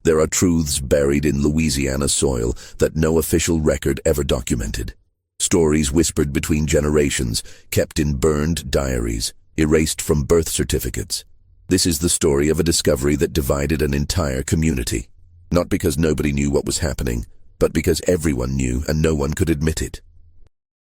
There are truths buried in Louisiana soil that no official record ever documented. Stories whispered between generations, kept in burned diaries, erased from birth certificates. This is the story of a discovery that divided an entire community. Not because nobody knew what was happening, but because everyone knew and no one could admit it.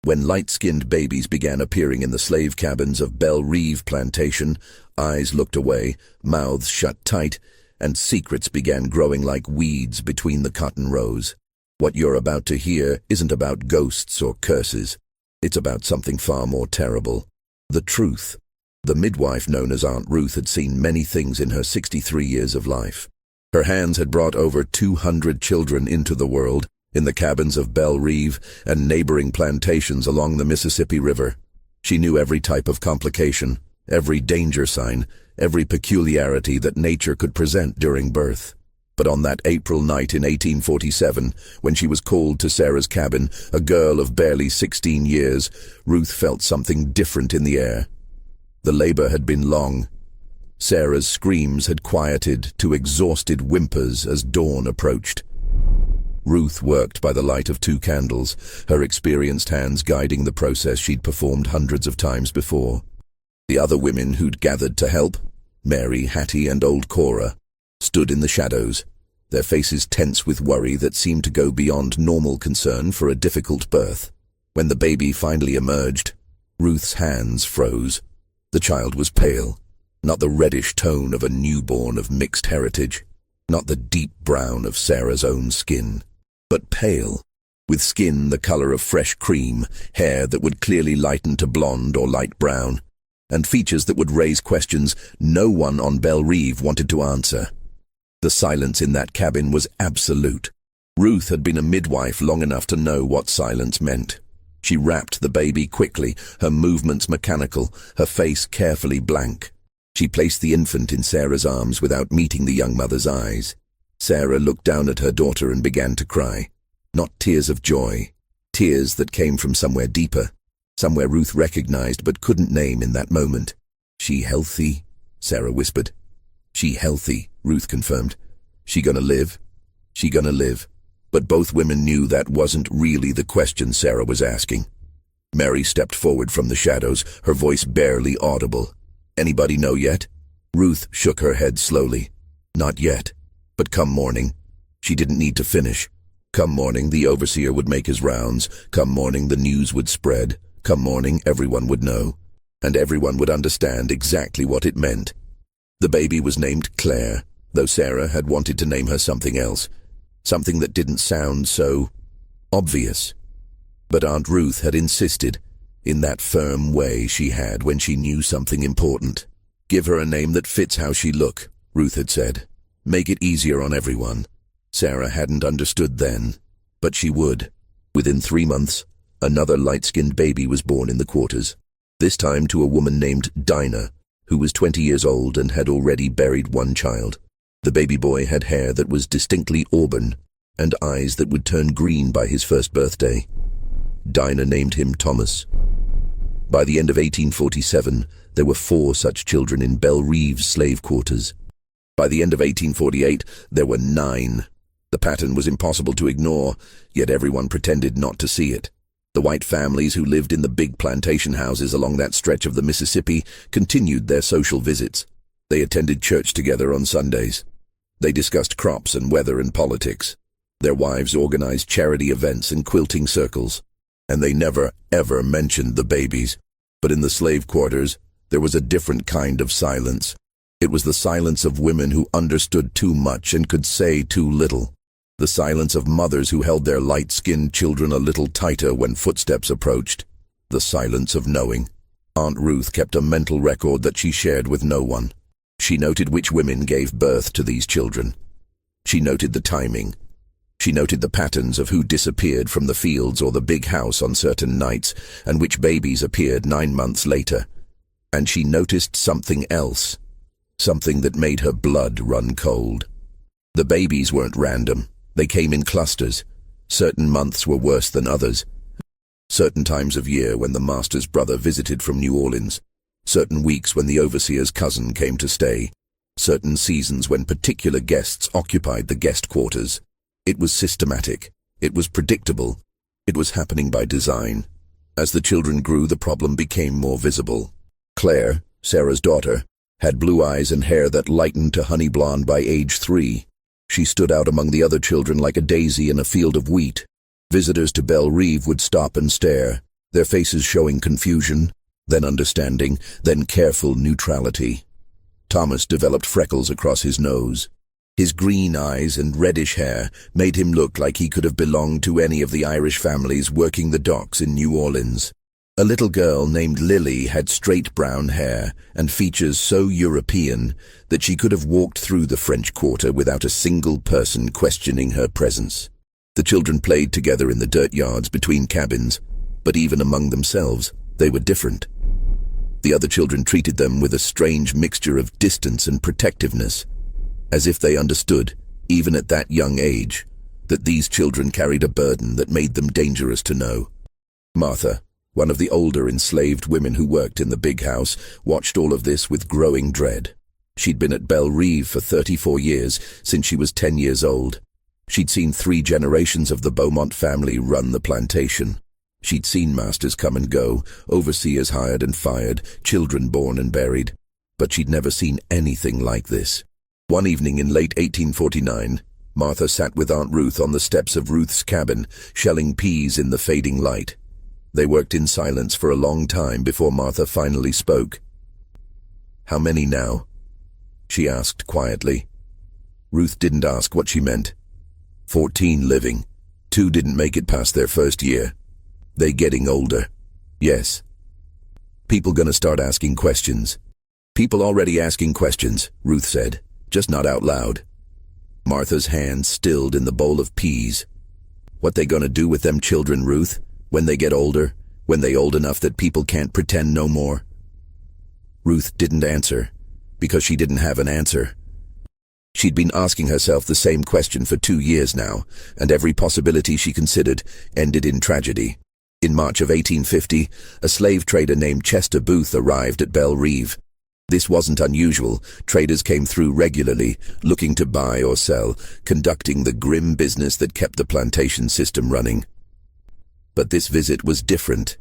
When light-skinned babies began appearing in the slave cabins of Belle Reve Plantation, eyes looked away, mouths shut tight, and secrets began growing like weeds between the cotton rows. What you're about to hear isn't about ghosts or curses. It's about something far more terrible. The truth. The midwife known as Aunt Ruth had seen many things in her 63 years of life. Her hands had brought over 200 children into the world, in the cabins of Belle Reve and neighboring plantations along the Mississippi River. She knew every type of complication, every danger sign, every peculiarity that nature could present during birth. But on that April night in 1847, when she was called to Sarah's cabin, a girl of barely 16 years, Ruth felt something different in the air. The labor had been long. Sarah's screams had quieted to exhausted whimpers as dawn approached. Ruth worked by the light of 2 candles, her experienced hands guiding the process she'd performed hundreds of times before. The other women who'd gathered to help, Mary, Hattie, and old Cora, stood in the shadows, their faces tense with worry that seemed to go beyond normal concern for a difficult birth. When the baby finally emerged, Ruth's hands froze. The child was pale, not the reddish tone of a newborn of mixed heritage, not the deep brown of Sarah's own skin, but pale, with skin the color of fresh cream, hair that would clearly lighten to blonde or light brown, and features that would raise questions no one on Belle Reve wanted to answer. The silence in that cabin was absolute. Ruth had been a midwife long enough to know what silence meant. She wrapped the baby quickly, her movements mechanical, her face carefully blank. She placed the infant in Sarah's arms without meeting the young mother's eyes. Sarah looked down at her daughter and began to cry. Not tears of joy, tears that came from somewhere deeper, somewhere Ruth recognized but couldn't name in that moment. "She healthy?" Sarah whispered. "She healthy," Ruth confirmed. "She gonna live? She gonna live?" But both women knew that wasn't really the question Sarah was asking. Mary stepped forward from the shadows, her voice barely audible. "Anybody know yet?" Ruth shook her head slowly. "Not yet. But come morning." She didn't need to finish. Come morning, the overseer would make his rounds. Come morning, the news would spread. Come morning, everyone would know. And everyone would understand exactly what it meant. The baby was named Claire, though Sarah had wanted to name her something else. Something that didn't sound so obvious. But Aunt Ruth had insisted, in that firm way she had when she knew something important. "Give her a name that fits how she look," Ruth had said. "Make it easier on everyone." Sarah hadn't understood then, but she would. Within 3 months, another light-skinned baby was born in the quarters, this time to a woman named Dinah, who was 20 years old and had already buried 1 child. The baby boy had hair that was distinctly auburn and eyes that would turn green by his first birthday. Dinah named him Thomas. By the end of 1847, there were 4 such children in Belle Reve's slave quarters. By the end of 1848, there were 9. The pattern was impossible to ignore, yet everyone pretended not to see it. The white families who lived in the big plantation houses along that stretch of the Mississippi continued their social visits. They attended church together on Sundays. They discussed crops and weather and politics. Their wives organized charity events and quilting circles. And they never, ever mentioned the babies. But in the slave quarters, there was a different kind of silence. It was the silence of women who understood too much and could say too little. The silence of mothers who held their light-skinned children a little tighter when footsteps approached. The silence of knowing. Aunt Ruth kept a mental record that she shared with no one. She noted which women gave birth to these children. She noted the timing. She noted the patterns of who disappeared from the fields or the big house on certain nights, and which babies appeared 9 months later. And she noticed something else. Something that made her blood run cold. The babies weren't random. They came in clusters. Certain months were worse than others. Certain times of year when the master's brother visited from New Orleans. Certain weeks when the overseer's cousin came to stay. certain seasons when particular guests occupied the guest quarters. It was systematic. It was predictable. It was happening by design. As the children grew, the problem became more visible. Claire, Sarah's daughter, had blue eyes and hair that lightened to honey blonde by age 3. She stood out among the other children like a daisy in a field of wheat. Visitors to Belle Reve would stop and stare, their faces showing confusion, then understanding, then careful neutrality. Thomas developed freckles across his nose. His green eyes and reddish hair made him look like he could have belonged to any of the Irish families working the docks in New Orleans. A little girl named Lily had straight brown hair and features so European that she could have walked through the French Quarter without a single person questioning her presence. The children played together in the dirt yards between cabins, but even among themselves, they were different. The other children treated them with a strange mixture of distance and protectiveness, as if they understood, even at that young age, that these children carried a burden that made them dangerous to know. Martha, one of the older enslaved women who worked in the big house, watched all of this with growing dread. She'd been at Belle Reve for 34 years, since she was 10 years old. She'd seen 3 generations of the Beaumont family run the plantation. She'd seen masters come and go, overseers hired and fired, children born and buried. But she'd never seen anything like this. One evening in late 1849, Martha sat with Aunt Ruth on the steps of Ruth's cabin, shelling peas in the fading light. They worked in silence for a long time before Martha finally spoke. "How many now?" she asked quietly. Ruth didn't ask what she meant. 14 living. 2 didn't make it past their first year. They getting older. Yes. People gonna start asking questions. People already asking questions, Ruth said, just not out loud. Martha's hand stilled in the bowl of peas. What they gonna do with them children, Ruth? When they get older? When they old enough that people can't pretend no more? Ruth didn't answer, because she didn't have an answer. She'd been asking herself the same question for 2 years now, and every possibility she considered ended in tragedy. In March of 1850, a slave trader named Chester Booth arrived at Belle Reve. This wasn't unusual. Traders came through regularly, looking to buy or sell, conducting the grim business that kept the plantation system running. But this visit was different.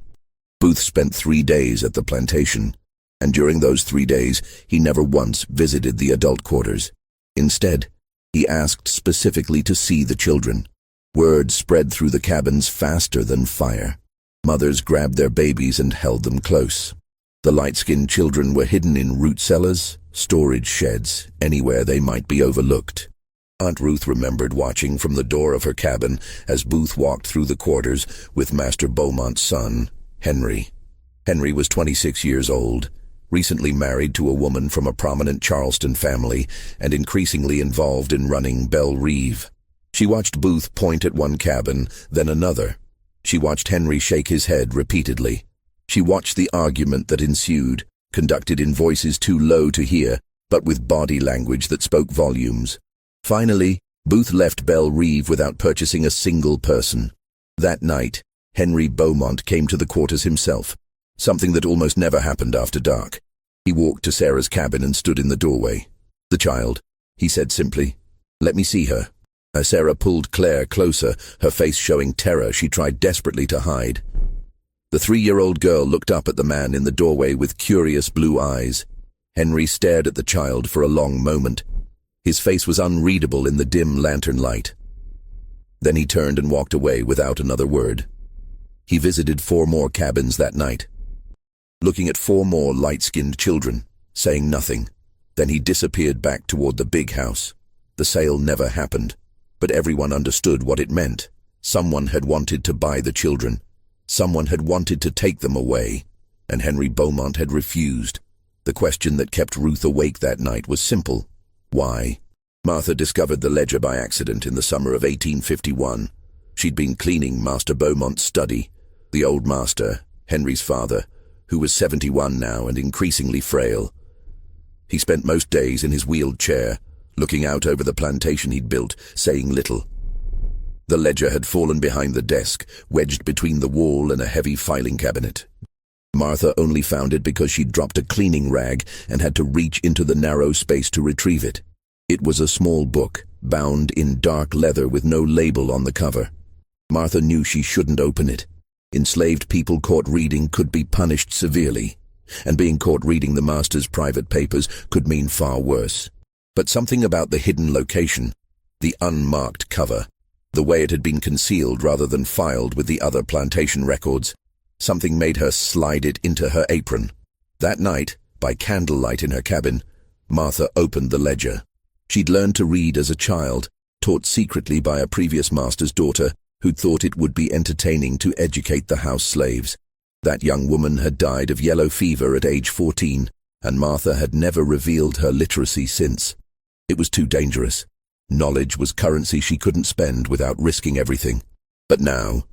Booth spent 3 days at the plantation, and during those 3 days, he never once visited the adult quarters. Instead, he asked specifically to see the children. Word spread through the cabins faster than fire. Mothers grabbed their babies and held them close. The light-skinned children were hidden in root cellars, storage sheds, anywhere they might be overlooked. Aunt Ruth remembered watching from the door of her cabin as Booth walked through the quarters with Master Beaumont's son, Henry. Henry was 26 years old, recently married to a woman from a prominent Charleston family and increasingly involved in running Belle Reve. She watched Booth point at one cabin, then another. She watched Henry shake his head repeatedly. She watched the argument that ensued, conducted in voices too low to hear, but with body language that spoke volumes. Finally, Booth left Belle Reve without purchasing a single person. That night, Henry Beaumont came to the quarters himself, something that almost never happened after dark. He walked to Sarah's cabin and stood in the doorway. "The child," he said simply. "Let me see her." As Sarah pulled Claire closer, her face showing terror she tried desperately to hide. The 3-year-old girl looked up at the man in the doorway with curious blue eyes. Henry stared at the child for a long moment. His face was unreadable in the dim lantern light. Then he turned and walked away without another word. He visited 4 more cabins that night, looking at 4 more light-skinned children, saying nothing. Then he disappeared back toward the big house. The sale never happened, but everyone understood what it meant. Someone had wanted to buy the children. Someone had wanted to take them away, and Henry Beaumont had refused. The question that kept Ruth awake that night was simple. Why? Martha discovered the ledger by accident in the summer of 1851. She'd been cleaning Master Beaumont's study. The old master, Henry's father, who was 71 now and increasingly frail. He spent most days in his wheeled chair, looking out over the plantation he'd built, saying little. The ledger had fallen behind the desk, wedged between the wall and a heavy filing cabinet. Martha only found it because she'd dropped a cleaning rag and had to reach into the narrow space to retrieve it. It was a small book, bound in dark leather with no label on the cover. Martha knew she shouldn't open it. Enslaved people caught reading could be punished severely, and being caught reading the master's private papers could mean far worse. But something about the hidden location, the unmarked cover, the way it had been concealed rather than filed with the other plantation records, something made her slide it into her apron. That night, by candlelight in her cabin, Martha opened the ledger. She'd learned to read as a child, taught secretly by a previous master's daughter who'd thought it would be entertaining to educate the house slaves. That young woman had died of yellow fever at age 14, and Martha had never revealed her literacy since. It was too dangerous. Knowledge was currency she couldn't spend without risking everything. But now,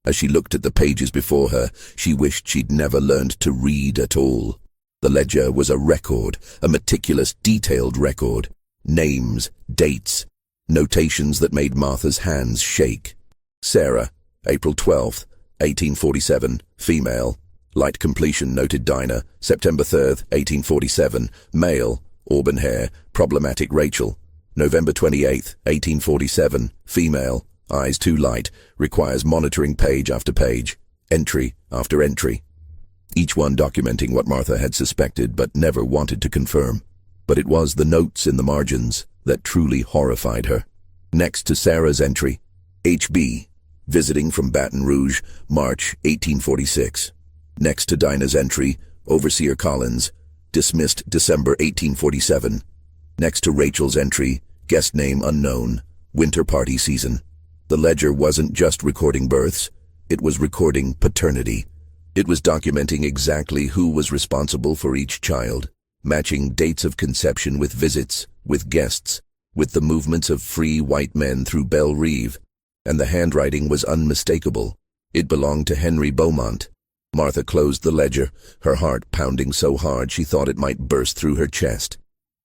as she looked at the pages before her, she wished she'd never learned to read at all. The ledger was a record, a meticulous, detailed record. Names, dates, notations that made Martha's hands shake. Sarah, April 12th, 1847, female. Light completion, noted Dinah, September 3rd, 1847, male, auburn hair, problematic Rachel. November 28th, 1847, female, eyes too light, requires monitoring page after page, entry after entry. Each one documenting what Martha had suspected but never wanted to confirm. But it was the notes in the margins that truly horrified her. Next to Sarah's entry, H.B., visiting from Baton Rouge, March 1846. Next to Dinah's entry, Overseer Collins, dismissed December 1847. Next to Rachel's entry, guest name unknown, winter party season. The ledger wasn't just recording births, it was recording paternity. It was documenting exactly who was responsible for each child, matching dates of conception with visits, with guests, with the movements of free white men through Belle Reve. And the handwriting was unmistakable. It belonged to Henry Beaumont. Martha closed the ledger, her heart pounding so hard she thought it might burst through her chest.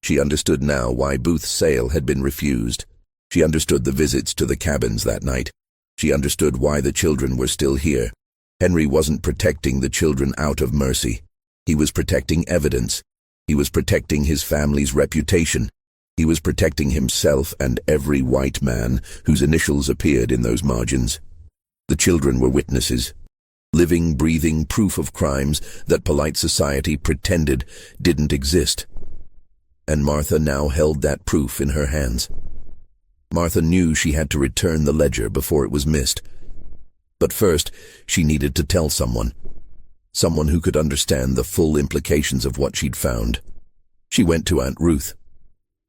She understood now why Booth's sale had been refused. She understood the visits to the cabins that night. She understood why the children were still here. Henry wasn't protecting the children out of mercy. He was protecting evidence. He was protecting his family's reputation. He was protecting himself and every white man whose initials appeared in those margins. The children were witnesses. Living, breathing proof of crimes that polite society pretended didn't exist. And Martha now held that proof in her hands. Martha knew she had to return the ledger before it was missed. But first, she needed to tell someone. Someone who could understand the full implications of what she'd found. She went to Aunt Ruth.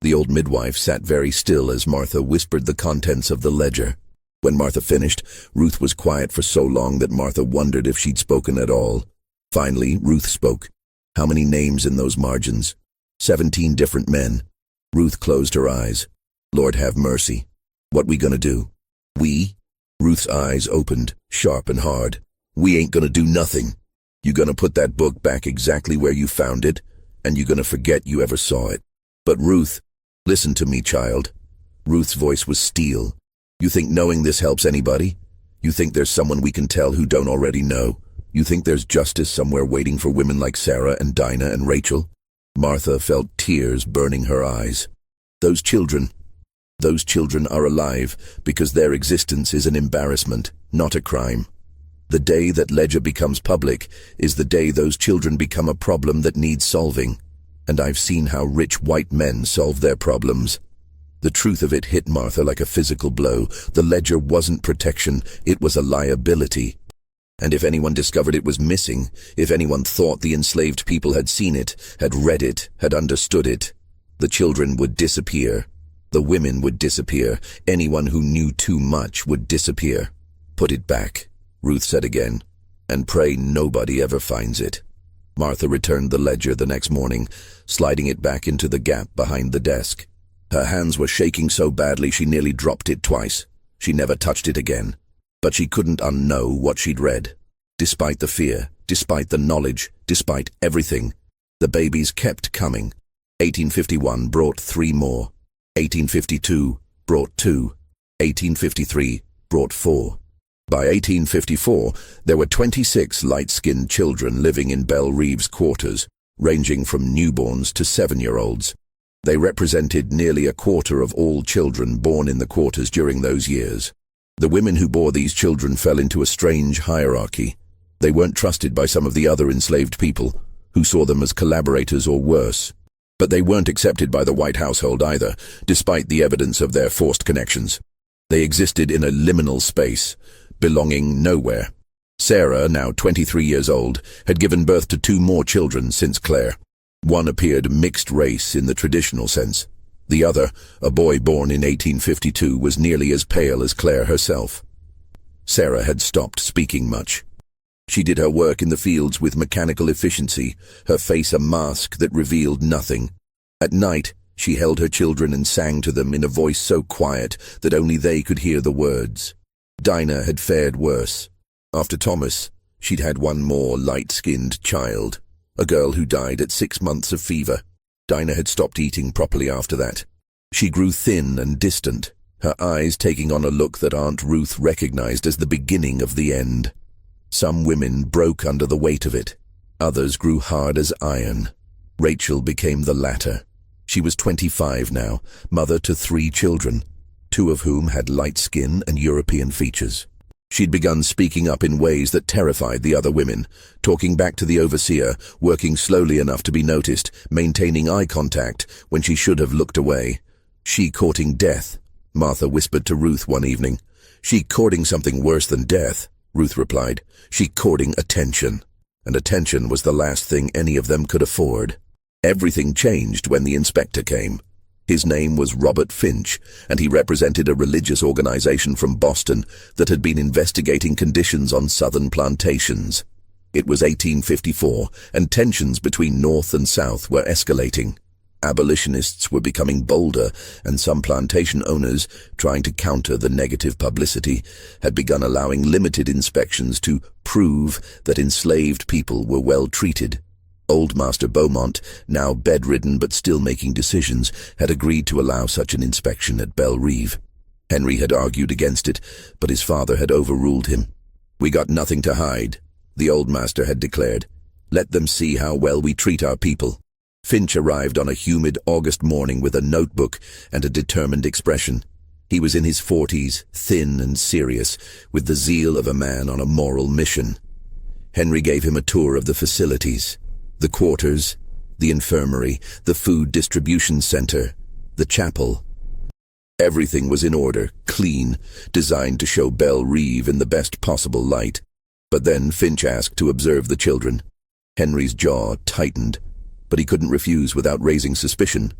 The old midwife sat very still as Martha whispered the contents of the ledger. When Martha finished, Ruth was quiet for so long that Martha wondered if she'd spoken at all. Finally, Ruth spoke. How many names in those margins? 17 different men. Ruth closed her eyes. Lord have mercy. What we gonna do? We? Ruth's eyes opened, sharp and hard. We ain't gonna do nothing. You gonna put that book back exactly where you found it, and you gonna forget you ever saw it. But Ruth, listen to me, child. Ruth's voice was steel. You think knowing this helps anybody? You think there's someone we can tell who don't already know? You think there's justice somewhere waiting for women like Sarah and Dinah and Rachel? Martha felt tears burning her eyes. Those children are alive because their existence is an embarrassment, not a crime. The day that ledger becomes public is the day those children become a problem that needs solving. And I've seen how rich white men solve their problems. The truth of it hit Martha like a physical blow. The ledger wasn't protection, it was a liability. And if anyone discovered it was missing, if anyone thought the enslaved people had seen it, had read it, had understood it, the children would disappear. The women would disappear. Anyone who knew too much would disappear. Put it back, Ruth said again, and pray nobody ever finds it. Martha returned the ledger the next morning, sliding it back into the gap behind the desk. Her hands were shaking so badly she nearly dropped it twice. She never touched it again. But she couldn't unknow what she'd read. Despite the fear, despite the knowledge, despite everything, the babies kept coming. 1851 brought 3 more. 1852 brought 2. 1853 brought 4. By 1854, there were 26 light-skinned children living in Belle Reeve's quarters, ranging from newborns to 7-year-olds. They represented nearly a quarter of all children born in the quarters during those years. The women who bore these children fell into a strange hierarchy. They weren't trusted by some of the other enslaved people, who saw them as collaborators or worse. But they weren't accepted by the white household either, despite the evidence of their forced connections. They existed in a liminal space, belonging nowhere. Sarah, now 23 years old, had given birth to 2 more children since Claire. One appeared mixed race in the traditional sense. The other, a boy born in 1852, was nearly as pale as Claire herself. Sarah had stopped speaking much. She did her work in the fields with mechanical efficiency, her face a mask that revealed nothing. At night, she held her children and sang to them in a voice so quiet that only they could hear the words. Dinah had fared worse. After Thomas, she'd had one more light-skinned child, a girl who died at 6 months of fever. Dinah had stopped eating properly after that. She grew thin and distant, her eyes taking on a look that Aunt Ruth recognized as the beginning of the end. Some women broke under the weight of it. Others grew hard as iron. Rachel became the latter. She was 25 now, mother to 3 children, 2 of whom had light skin and European features. She'd begun speaking up in ways that terrified the other women, talking back to the overseer, working slowly enough to be noticed, maintaining eye contact when she should have looked away. She courting death, Martha whispered to Ruth one evening. She courting something worse than death, Ruth replied. She courting attention. And attention was the last thing any of them could afford. Everything changed when the inspector came. His name was Robert Finch, and he represented a religious organization from Boston that had been investigating conditions on southern plantations. It was 1854, and tensions between North and South were escalating. Abolitionists were becoming bolder, and some plantation owners, trying to counter the negative publicity, had begun allowing limited inspections to prove that enslaved people were well treated. Old Master Beaumont, now bedridden but still making decisions, had agreed to allow such an inspection at Belle Reeve. Henry had argued against it, but his father had overruled him. "We got nothing to hide," the old master had declared. "Let them see how well we treat our people." Finch arrived on a humid August morning with a notebook and a determined expression. He was in his 40s, thin and serious, with the zeal of a man on a moral mission. Henry gave him a tour of the facilities. The quarters, the infirmary, the food distribution center, the chapel. Everything was in order, clean, designed to show Belle Reeve in the best possible light. But then Finch asked to observe the children. Henry's jaw tightened, but he couldn't refuse without raising suspicion.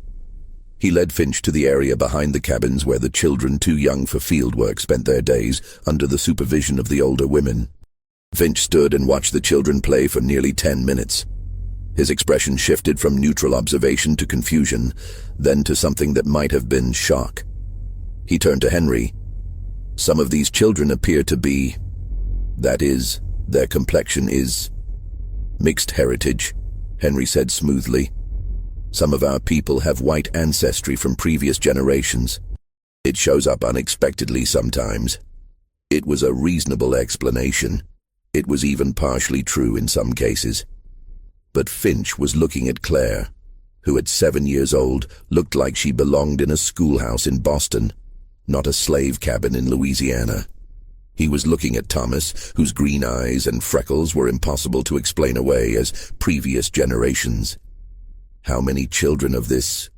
He led Finch to the area behind the cabins where the children too young for field work spent their days under the supervision of the older women. Finch stood and watched the children play for nearly 10 minutes. His expression shifted from neutral observation to confusion, then to something that might have been shock. He turned to Henry. "Some of these children appear to be, that is, their complexion is mixed heritage," Henry said smoothly. "Some of our people have white ancestry from previous generations. It shows up unexpectedly sometimes." It was a reasonable explanation. It was even partially true in some cases. But Finch was looking at Claire, who at 7 years old looked like she belonged in a schoolhouse in Boston, not a slave cabin in Louisiana. He was looking at Thomas, whose green eyes and freckles were impossible to explain away as previous generations. How many children of this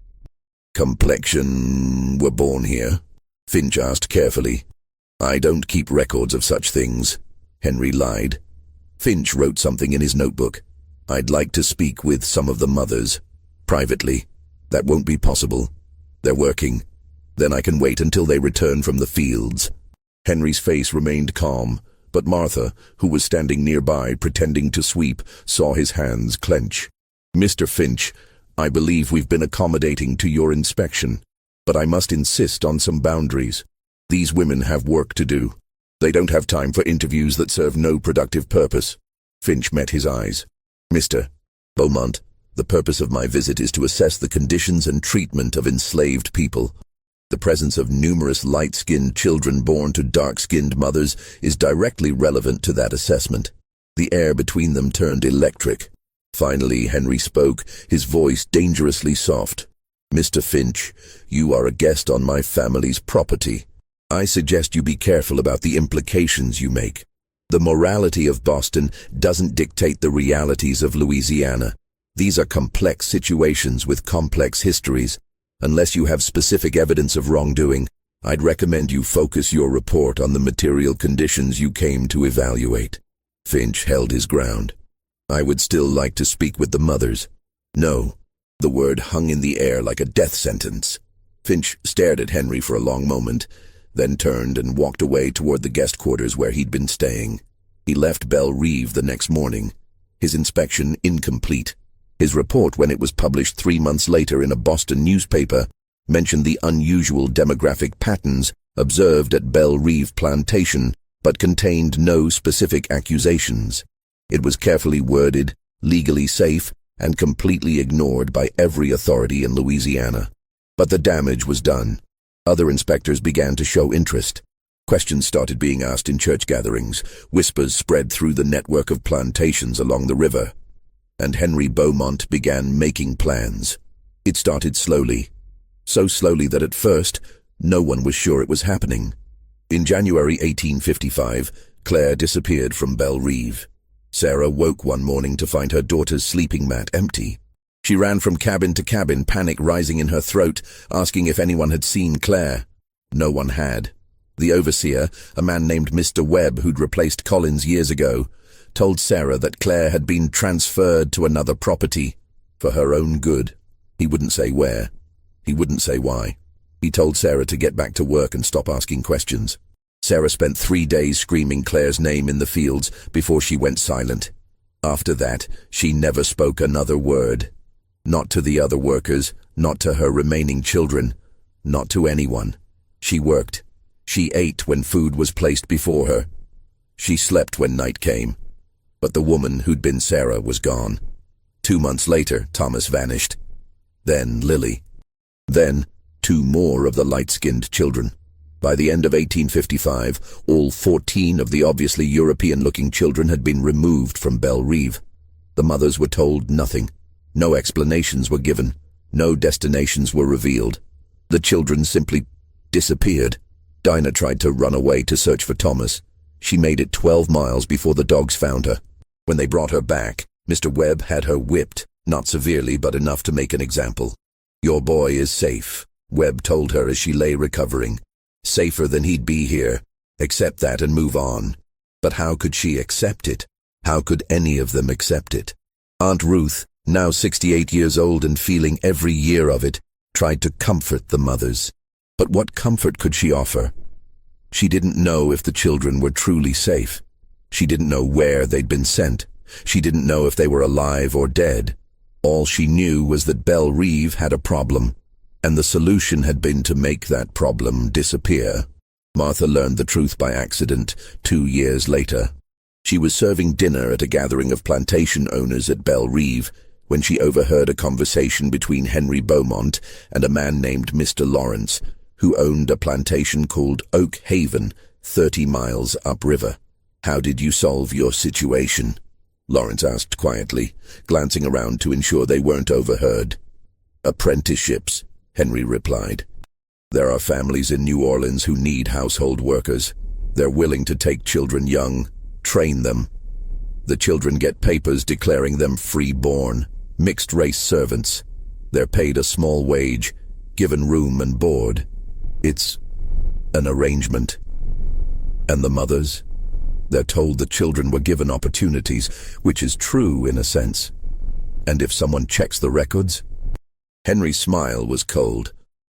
complexion were born here? Finch asked carefully. "I don't keep records of such things," Henry lied. Finch wrote something in his notebook. "I'd like to speak with some of the mothers. Privately. That won't be possible. They're working. Then I can wait until they return from the fields." Henry's face remained calm, but Martha, who was standing nearby pretending to sweep, saw his hands clench. "Mr. Finch, I believe we've been accommodating to your inspection, but I must insist on some boundaries. These women have work to do. They don't have time for interviews that serve no productive purpose." Finch met his eyes. "Mr. Beaumont, the purpose of my visit is to assess the conditions and treatment of enslaved people. The presence of numerous light-skinned children born to dark-skinned mothers is directly relevant to that assessment. The air between them turned electric. Finally, Henry spoke, his voice dangerously soft. "Mr. Finch, you are a guest on my family's property. I suggest you be careful about the implications you make. The morality of Boston doesn't dictate the realities of Louisiana. These are complex situations with complex histories. Unless you have specific evidence of wrongdoing, I'd recommend you focus your report on the material conditions you came to evaluate." Finch held his ground. "I would still like to speak with the mothers." "No." The word hung in the air like a death sentence. Finch stared at Henry for a long moment, then turned and walked away toward the guest quarters where he'd been staying. He left Belle Reve the next morning, his inspection incomplete. His report, when it was published 3 months later in a Boston newspaper, mentioned the unusual demographic patterns observed at Belle Reve Plantation, but contained no specific accusations. It was carefully worded, legally safe, and completely ignored by every authority in Louisiana. But the damage was done. Other inspectors began to show interest. Questions started being asked in church gatherings. Whispers spread through the network of plantations along the river. And Henry Beaumont began making plans. It started slowly. So slowly that at first, no one was sure it was happening. In January 1855, Claire disappeared from Belle Reve. Sarah woke one morning to find her daughter's sleeping mat empty. She ran from cabin to cabin, panic rising in her throat, asking if anyone had seen Claire. No one had. The overseer, a man named Mr. Webb who'd replaced Collins years ago, told Sarah that Claire had been transferred to another property for her own good. He wouldn't say where. He wouldn't say why. He told Sarah to get back to work and stop asking questions. Sarah spent 3 days screaming Claire's name in the fields before she went silent. After that, she never spoke another word. Not to the other workers, not to her remaining children, not to anyone. She worked. She ate when food was placed before her. She slept when night came. But the woman who'd been Sarah was gone. 2 months later, Thomas vanished. Then Lily. Then 2 more of the light-skinned children. By the end of 1855, all 14 of the obviously European-looking children had been removed from Belle Reve. The mothers were told nothing. No explanations were given. No destinations were revealed. The children simply disappeared. Dinah tried to run away to search for Thomas. She made it 12 miles before the dogs found her. When they brought her back, Mr. Webb had her whipped, not severely but enough to make an example. "Your boy is safe," Webb told her as she lay recovering. "Safer than he'd be here. Accept that and move on." But how could she accept it? How could any of them accept it? Aunt Ruth, now 68 years old and feeling every year of it, tried to comfort the mothers. But what comfort could she offer? She didn't know if the children were truly safe. She didn't know where they'd been sent. She didn't know if they were alive or dead. All she knew was that Belle Reve had a problem, and the solution had been to make that problem disappear. Martha learned the truth by accident 2 years later. She was serving dinner at a gathering of plantation owners at Belle Reve when she overheard a conversation between Henry Beaumont and a man named Mr. Lawrence, who owned a plantation called Oak Haven, 30 miles upriver. "How did you solve your situation?" Lawrence asked quietly, glancing around to ensure they weren't overheard. "Apprenticeships," Henry replied. "There are families in New Orleans who need household workers. They're willing to take children young, train them. The children get papers declaring them free-born, mixed-race servants. They're paid a small wage, given room and board. It's an arrangement." And the mothers? They're told the children were given opportunities, which is true in a sense. And if someone checks the records? Henry's smile was cold.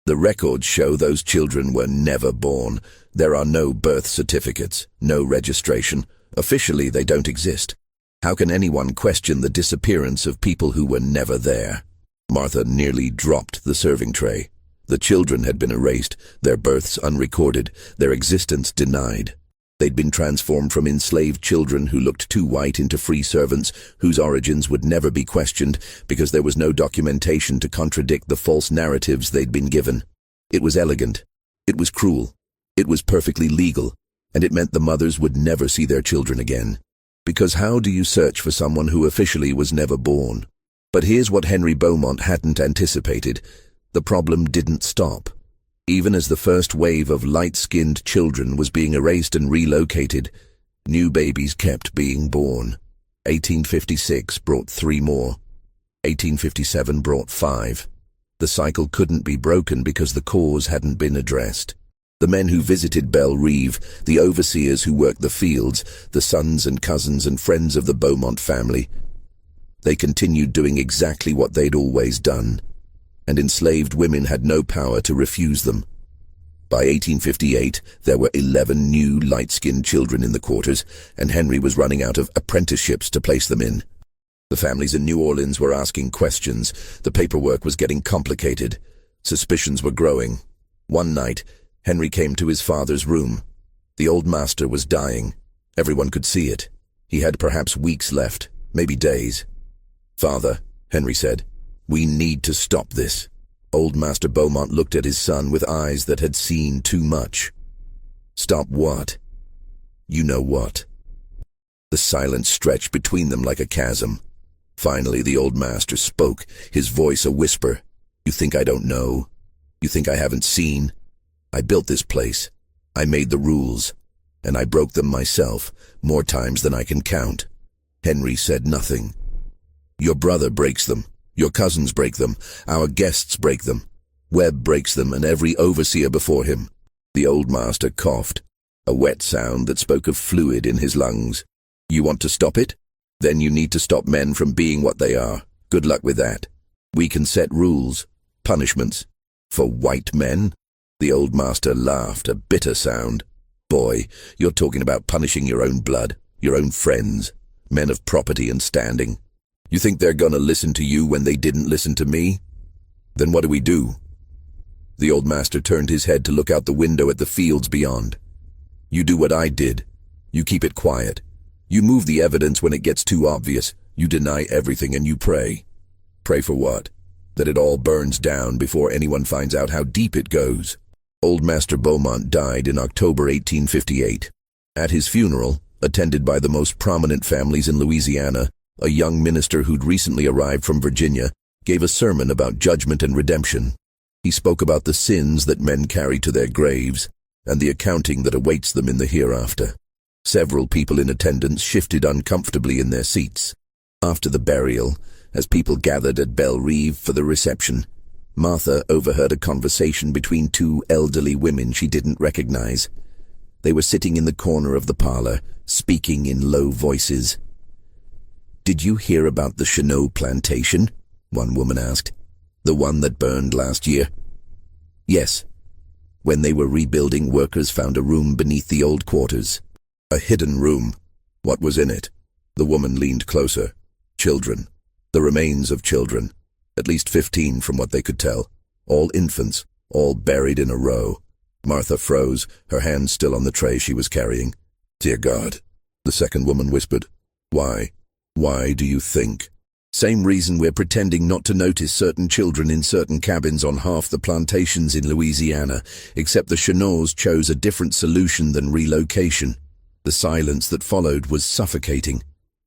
The records show those children were never born. There are no birth certificates, no registration. Officially, they don't exist. How can anyone question the disappearance of people who were never there? Martha nearly dropped the serving tray. The children had been erased, their births unrecorded, their existence denied. They'd been transformed from enslaved children who looked too white into free servants whose origins would never be questioned because there was no documentation to contradict the false narratives they'd been given. It was elegant. It was cruel. It was perfectly legal, and it meant the mothers would never see their children again. Because how do you search for someone who officially was never born? But here's what Henry Beaumont hadn't anticipated. The problem didn't stop. Even as the first wave of light-skinned children was being erased and relocated, new babies kept being born. 1856 brought 3 more. 1857 brought 5. The cycle couldn't be broken because the cause hadn't been addressed. The men who visited Belle Rive, the overseers who worked the fields, the sons and cousins and friends of the Beaumont family, they continued doing exactly what they'd always done, and enslaved women had no power to refuse them. By 1858, there were 11 new light-skinned children in the quarters, and Henry was running out of apprenticeships to place them in. The families in New Orleans were asking questions. The paperwork was getting complicated. Suspicions were growing. One night, Henry came to his father's room. The old master was dying. Everyone could see it. He had perhaps weeks left, maybe days. "Father," Henry said, "we need to stop this." Old Master Beaumont looked at his son with eyes that had seen too much. "Stop what?" "You know what." The silence stretched between them like a chasm. Finally, the old master spoke, his voice a whisper. "You think I don't know? You think I haven't seen? I built this place. I made the rules, and I broke them myself, more times than I can count." Henry said nothing. "Your brother breaks them. Your cousins break them. Our guests break them. Webb breaks them, and every overseer before him." The old master coughed, a wet sound that spoke of fluid in his lungs. "You want to stop it? Then you need to stop men from being what they are. Good luck with that. We can set rules, punishments. For white men?" The old master laughed, a bitter sound. "Boy, you're talking about punishing your own blood, your own friends, men of property and standing. You think they're gonna listen to you when they didn't listen to me? Then what do we do?" The old master turned his head to look out the window at the fields beyond. "You do what I did. You keep it quiet. You move the evidence when it gets too obvious. You deny everything and you pray. Pray for what? That it all burns down before anyone finds out how deep it goes." Old Master Beaumont died in October 1858. At his funeral, attended by the most prominent families in Louisiana, a young minister who'd recently arrived from Virginia gave a sermon about judgment and redemption. He spoke about the sins that men carry to their graves and the accounting that awaits them in the hereafter. Several people in attendance shifted uncomfortably in their seats. After the burial, as people gathered at Belle Rive for the reception, Martha overheard a conversation between 2 elderly women she didn't recognize. They were sitting in the corner of the parlor, speaking in low voices. "Did you hear about the Chenot plantation?" one woman asked. "The one that burned last year?" "Yes. When they were rebuilding, workers found a room beneath the old quarters." "A hidden room. What was in it?" The woman leaned closer. "Children. The remains of children. At least 15 from what they could tell. All infants, all buried in a row." Martha froze, her hands still on the tray she was carrying. "Dear God," the second woman whispered. "Why? Why do you think?" "Same reason we're pretending not to notice certain children in certain cabins on half the plantations in Louisiana, except the Chenots chose a different solution than relocation." The silence that followed was suffocating.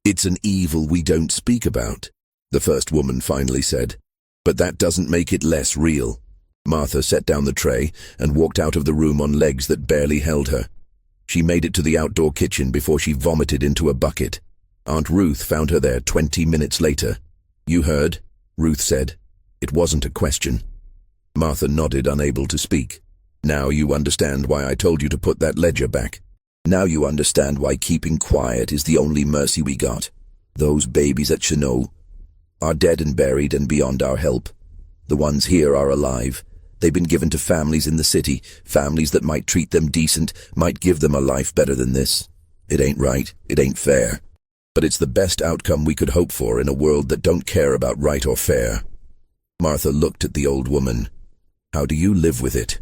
"It's an evil we don't speak about," the first woman finally said. "But that doesn't make it less real." Martha set down the tray and walked out of the room on legs that barely held her. She made it to the outdoor kitchen before she vomited into a bucket. Aunt Ruth found her there 20 minutes later. "You heard?" Ruth said. It wasn't a question. Martha nodded, unable to speak. "Now you understand why I told you to put that ledger back. Now you understand why keeping quiet is the only mercy we got. Those babies at Chenot are dead and buried and beyond our help. The ones here are alive. They've been given to families in the city, families that might treat them decent, might give them a life better than this. It ain't right, it ain't fair. But it's the best outcome we could hope for in a world that don't care about right or fair." Martha looked at the old woman. "How do you live with it?"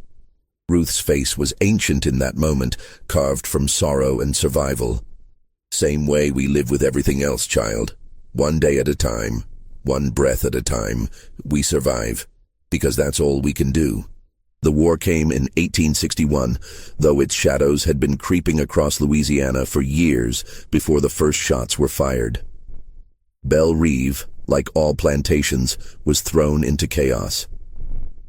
Ruth's face was ancient in that moment, carved from sorrow and survival. "Same way we live with everything else, child. One day at a time. One breath at a time. We survive, because that's all we can do." The war came in 1861, though its shadows had been creeping across Louisiana for years before the first shots were fired. Belle Reve, like all plantations, was thrown into chaos.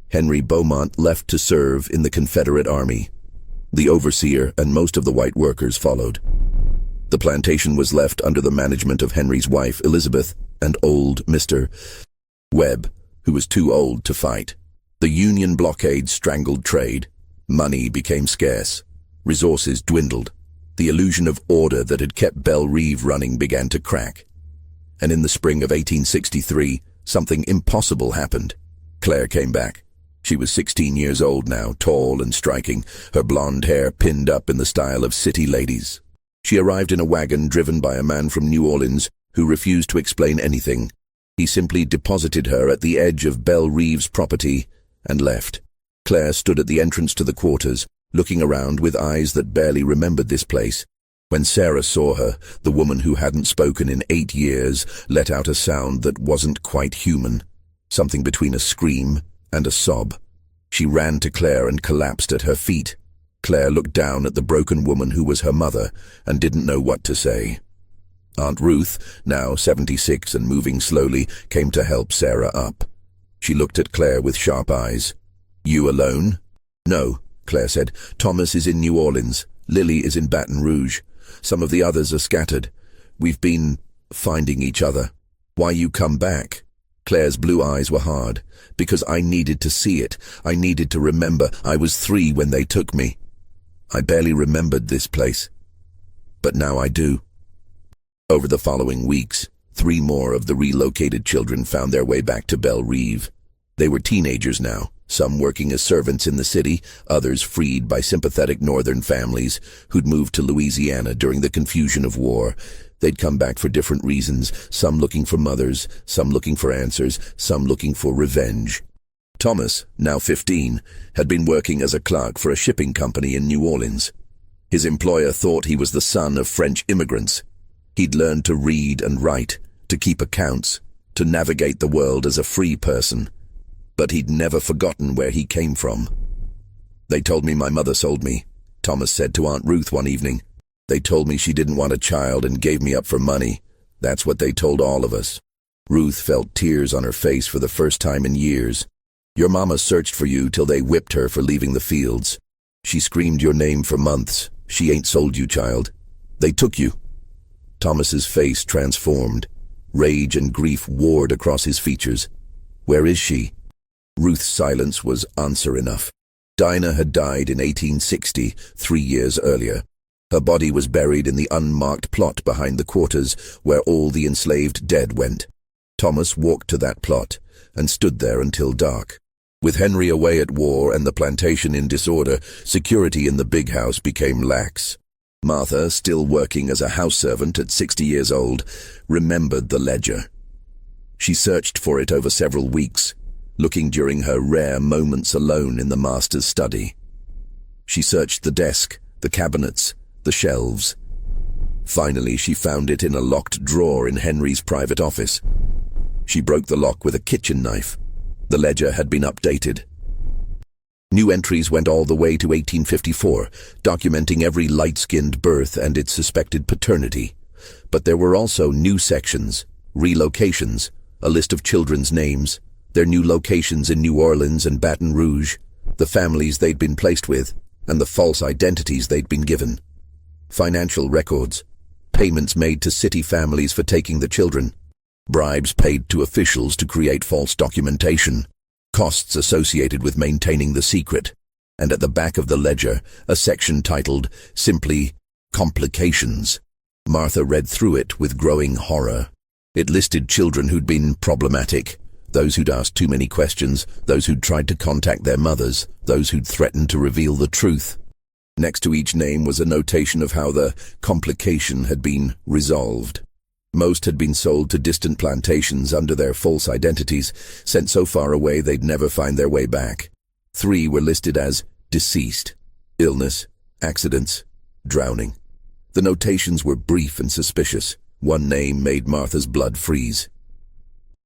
Henry Beaumont left to serve in the Confederate Army. The overseer and most of the white workers followed. The plantation was left under the management of Henry's wife, Elizabeth, and old Mr. Webb, who was too old to fight. The Union blockade strangled trade. Money became scarce. Resources dwindled. The illusion of order that had kept Belle Reve running began to crack. And in the spring of 1863, something impossible happened. Claire came back. She was 16 years old now, tall and striking, her blonde hair pinned up in the style of city ladies. She arrived in a wagon driven by a man from New Orleans who refused to explain anything. He simply deposited her at the edge of Belle Reve's property and left. Claire stood at the entrance to the quarters, looking around with eyes that barely remembered this place. When Sarah saw her, the woman who hadn't spoken in 8 years let out a sound that wasn't quite human, something between a scream and a sob. She ran to Claire and collapsed at her feet. Claire looked down at the broken woman who was her mother and didn't know what to say. Aunt Ruth, now 76 and moving slowly, came to help Sarah up. She looked at Claire with sharp eyes. "You alone?" "No," Claire said. "Thomas is in New Orleans. Lily is in Baton Rouge. Some of the others are scattered. We've been finding each other. Why you come back?" Claire's blue eyes were hard. "Because I needed to see it. I needed to remember. I was 3 when they took me. I barely remembered this place. But now I do." Over the following weeks, 3 more of the relocated children found their way back to Belle Reve. They were teenagers now, some working as servants in the city, others freed by sympathetic northern families who'd moved to Louisiana during the confusion of war. They'd come back for different reasons, some looking for mothers, some looking for answers, some looking for revenge. Thomas, now 15, had been working as a clerk for a shipping company in New Orleans. His employer thought he was the son of French immigrants. He'd learned to read and write, to keep accounts, to navigate the world as a free person. But he'd never forgotten where he came from. "They told me my mother sold me," Thomas said to Aunt Ruth one evening. "They told me she didn't want a child and gave me up for money. That's what they told all of us." Ruth felt tears on her face for the first time in years. "Your mama searched for you till they whipped her for leaving the fields. She screamed your name for months. She ain't sold you, child. They took you." Thomas's face transformed. Rage and grief warred across his features. "Where is she?" Ruth's silence was answer enough. Dinah had died in 1860, 3 years earlier. Her body was buried in the unmarked plot behind the quarters where all the enslaved dead went. Thomas walked to that plot and stood there until dark. With Henry away at war and the plantation in disorder, security in the big house became lax. Martha, still working as a house servant at 60 years old, remembered the ledger. She searched for it over several weeks, looking during her rare moments alone in the master's study. She searched the desk, the cabinets, the shelves. Finally, she found it in a locked drawer in Henry's private office. She broke the lock with a kitchen knife. The ledger had been updated. New entries went all the way to 1854, documenting every light-skinned birth and its suspected paternity. But there were also new sections, relocations, a list of children's names, their new locations in New Orleans and Baton Rouge, the families they'd been placed with, and the false identities they'd been given. Financial records, payments made to city families for taking the children, bribes paid to officials to create false documentation, costs associated with maintaining the secret, and at the back of the ledger, a section titled, simply, Complications. Martha read through it with growing horror. It listed children who'd been problematic, those who'd asked too many questions, those who'd tried to contact their mothers, those who'd threatened to reveal the truth. Next to each name was a notation of how the complication had been resolved. Most had been sold to distant plantations under their false identities, sent so far away they'd never find their way back. 3 were listed as deceased, illness, accidents, drowning. The notations were brief and suspicious. One name made Martha's blood freeze.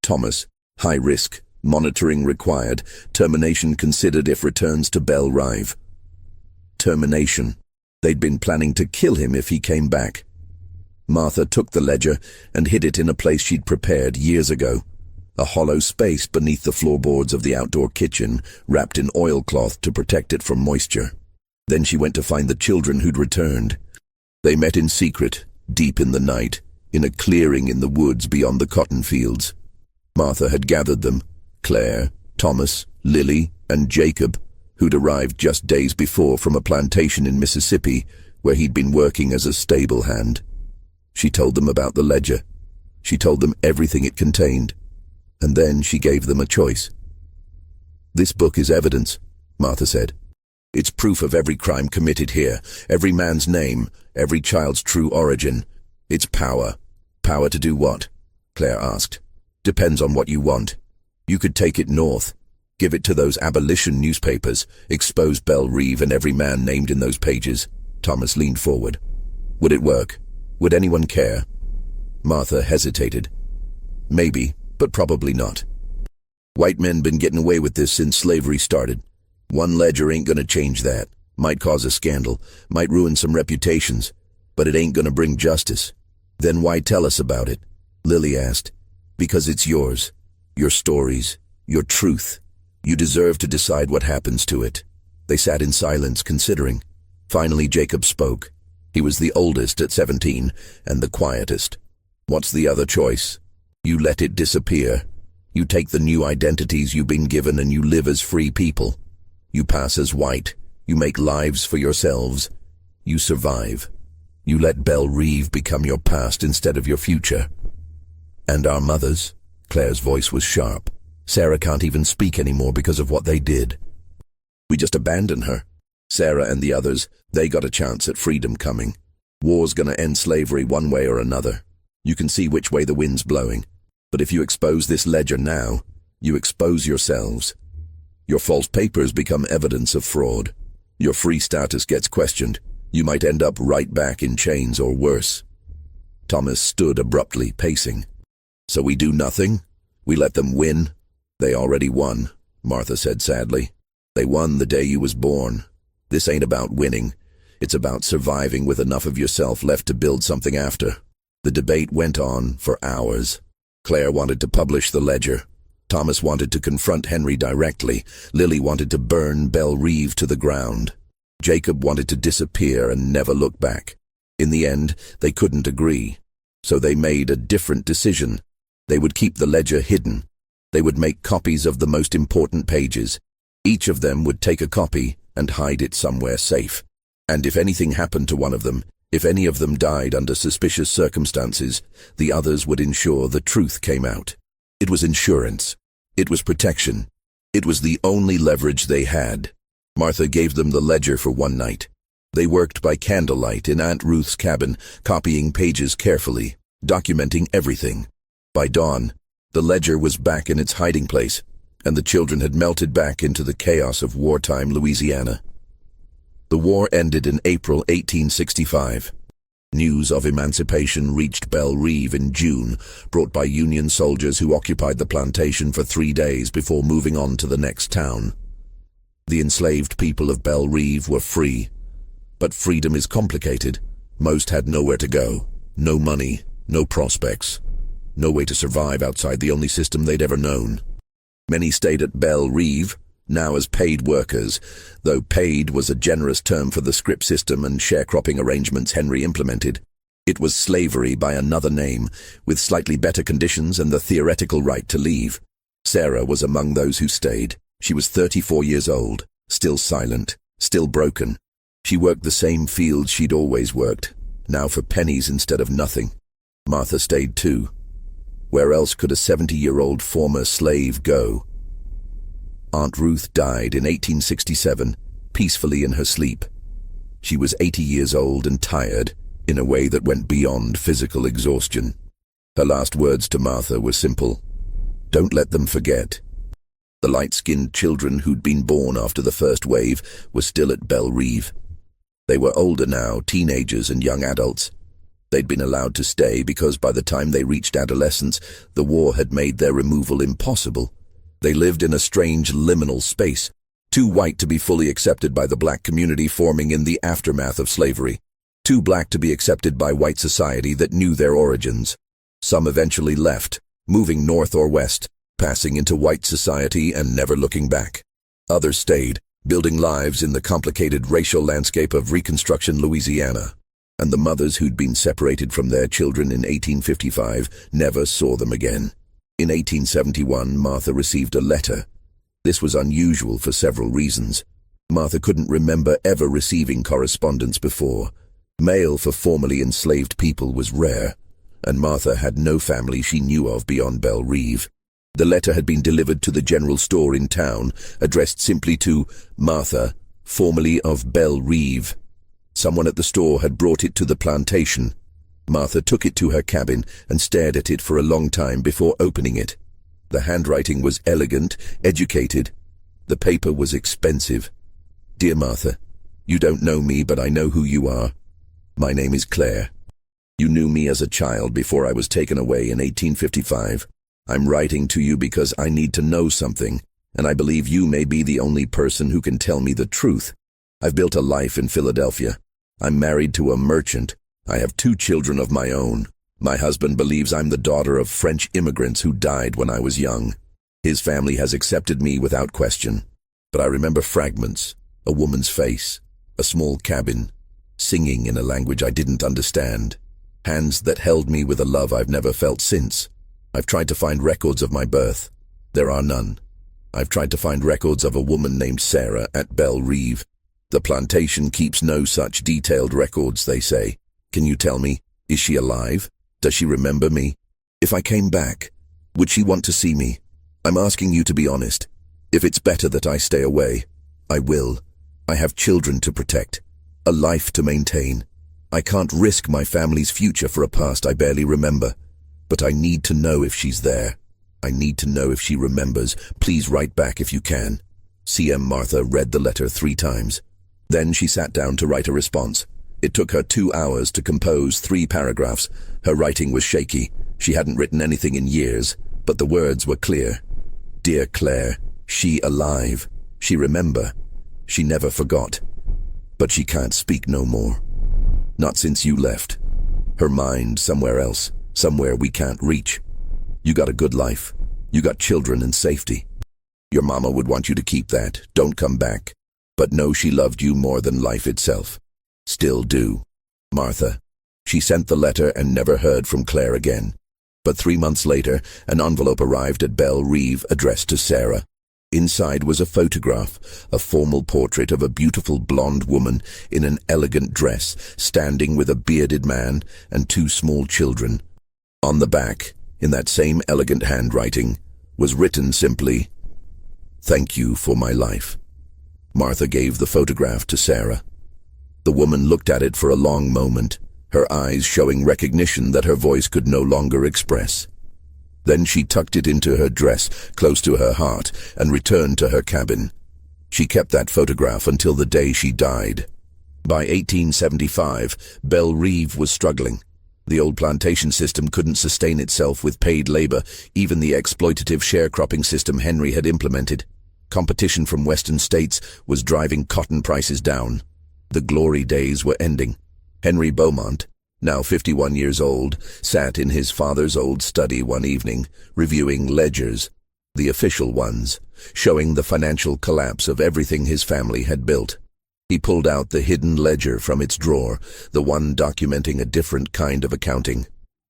Thomas, high risk, Monitoring required. Termination considered if returns to Belle Rive. Termination. They'd been planning to kill him if he came back. Martha took the ledger and hid it in a place she'd prepared years ago. A hollow space beneath the floorboards of the outdoor kitchen, wrapped in oilcloth to protect it from moisture. Then she went to find the children who'd returned. They met in secret, deep in the night, in a clearing in the woods beyond the cotton fields. Martha had gathered them, Claire, Thomas, Lily, and Jacob, who'd arrived just days before from a plantation in Mississippi, where he'd been working as a stable hand. She told them about the ledger. She told them everything it contained. And then she gave them a choice. "This book is evidence," Martha said. "It's proof of every crime committed here, every man's name, every child's true origin. It's power." "Power to do what?" Claire asked. "Depends on what you want. You could take it north, give it to those abolition newspapers, expose Belle Rive and every man named in those pages." Thomas leaned forward. "Would it work? Would anyone care?" Martha hesitated. "Maybe, but probably not. White men been getting away with this since slavery started. One ledger ain't gonna change that. Might cause a scandal, might ruin some reputations, but it ain't gonna bring justice." "Then why tell us about it?" Lily asked. "Because it's yours. Your stories. Your truth. You deserve to decide what happens to it." They sat in silence, considering. Finally, Jacob spoke. He was the oldest at 17, and the quietest. "What's the other choice? You let it disappear. You take the new identities you've been given and you live as free people. You pass as white. You make lives for yourselves. You survive. You let Belle Rive become your past instead of your future." "And our mothers?" Claire's voice was sharp. "Sarah can't even speak anymore because of what they did. We just abandon her. Sarah and the others, they got a chance at freedom coming. War's gonna end slavery one way or another. You can see which way the wind's blowing. But if you expose this ledger now, you expose yourselves. Your false papers become evidence of fraud. Your free status gets questioned. You might end up right back in chains or worse." Thomas stood abruptly, pacing. "So we do nothing? We let them win?" "They already won," Martha said sadly. "They won the day you was born. This ain't about winning. It's about surviving with enough of yourself left to build something after." The debate went on for hours. Claire wanted to publish the ledger. Thomas wanted to confront Henry directly. Lily wanted to burn Belle Rive to the ground. Jacob wanted to disappear and never look back. In the end, they couldn't agree. So they made a different decision. They would keep the ledger hidden. They would make copies of the most important pages. Each of them would take a copy and hide it somewhere safe. And if anything happened to one of them, if any of them died under suspicious circumstances, the others would ensure the truth came out. It was insurance. It was protection. It was the only leverage they had. Martha gave them the ledger for one night. They worked by candlelight in Aunt Ruth's cabin, copying pages carefully, documenting everything. By dawn, the ledger was back in its hiding place, and the children had melted back into the chaos of wartime Louisiana. The war ended in April 1865. News of emancipation reached Belle Rive in June, brought by Union soldiers who occupied the plantation for 3 days before moving on to the next town. The enslaved people of Belle Rive were free. But freedom is complicated. Most had nowhere to go. No money, no prospects. No way to survive outside the only system they'd ever known. Many stayed at Belle Rive, now as paid workers, though paid was a generous term for the scrip system and sharecropping arrangements Henry implemented. It was slavery by another name, with slightly better conditions and the theoretical right to leave. Sarah was among those who stayed. She was 34 years old, still silent, still broken. She worked the same fields she'd always worked, now for pennies instead of nothing. Martha stayed too. Where else could a 70-year-old former slave go? Aunt Ruth died in 1867, peacefully in her sleep. She was 80 years old and tired, in a way that went beyond physical exhaustion. Her last words to Martha were simple: "Don't let them forget." The light-skinned children who'd been born after the first wave were still at Belle Rive. They were older now, teenagers and young adults. They'd been allowed to stay because by the time they reached adolescence, the war had made their removal impossible. They lived in a strange liminal space, too white to be fully accepted by the black community forming in the aftermath of slavery, too black to be accepted by white society that knew their origins. Some eventually left, moving north or west, passing into white society and never looking back. Others stayed, building lives in the complicated racial landscape of Reconstruction Louisiana. And the mothers who'd been separated from their children in 1855 never saw them again. In 1871, Martha received a letter. This was unusual for several reasons. Martha couldn't remember ever receiving correspondence before. Mail for formerly enslaved people was rare, and Martha had no family she knew of beyond Belle Reve. The letter had been delivered to the general store in town, addressed simply to Martha, formerly of Belle Reve. Someone at the store had brought it to the plantation. Martha took it to her cabin and stared at it for a long time before opening it. The handwriting was elegant, educated. The paper was expensive. Dear Martha, you don't know me, but I know who you are. My name is Claire. You knew me as a child before I was taken away in 1855. I'm writing to you because I need to know something, and I believe you may be the only person who can tell me the truth. I've built a life in Philadelphia. I'm married to a merchant. I have 2 children of my own. My husband believes I'm the daughter of French immigrants who died when I was young. His family has accepted me without question. But I remember fragments, a woman's face, a small cabin, singing in a language I didn't understand, hands that held me with a love I've never felt since. I've tried to find records of my birth. There are none. I've tried to find records of a woman named Sarah at Belle Reve. The plantation keeps no such detailed records, they say. Can you tell me, is she alive? Does she remember me? If I came back, would she want to see me? I'm asking you to be honest. If it's better that I stay away, I will. I have children to protect, a life to maintain. I can't risk my family's future for a past I barely remember. But I need to know if she's there. I need to know if she remembers. Please write back if you can. C.M. Martha read the letter 3 times. Then she sat down to write a response. It took her 2 hours to compose 3 paragraphs. Her writing was shaky. She hadn't written anything in years, but the words were clear. Dear Claire, she alive. She remember. She never forgot. But she can't speak no more. Not since you left. Her mind somewhere else, somewhere we can't reach. You got a good life. You got children and safety. Your mama would want you to keep that. Don't come back. But know she loved you more than life itself. Still do. Martha. She sent the letter and never heard from Claire again. But 3 months later, an envelope arrived at Belle Reve addressed to Sarah. Inside was a photograph, a formal portrait of a beautiful blonde woman in an elegant dress, standing with a bearded man and 2 small children. On the back, in that same elegant handwriting, was written simply, "Thank you for my life." Martha gave the photograph to Sarah. The woman looked at it for a long moment, her eyes showing recognition that her voice could no longer express. Then she tucked it into her dress, close to her heart, and returned to her cabin. She kept that photograph until the day she died. By 1875, Belle Reve was struggling. The old plantation system couldn't sustain itself with paid labor, even the exploitative sharecropping system Henry had implemented. Competition from western states was driving cotton prices down. The glory days were ending. Henry Beaumont, now 51 years old, sat in his father's old study one evening, reviewing ledgers, the official ones, showing the financial collapse of everything his family had built. He pulled out the hidden ledger from its drawer, the one documenting a different kind of accounting.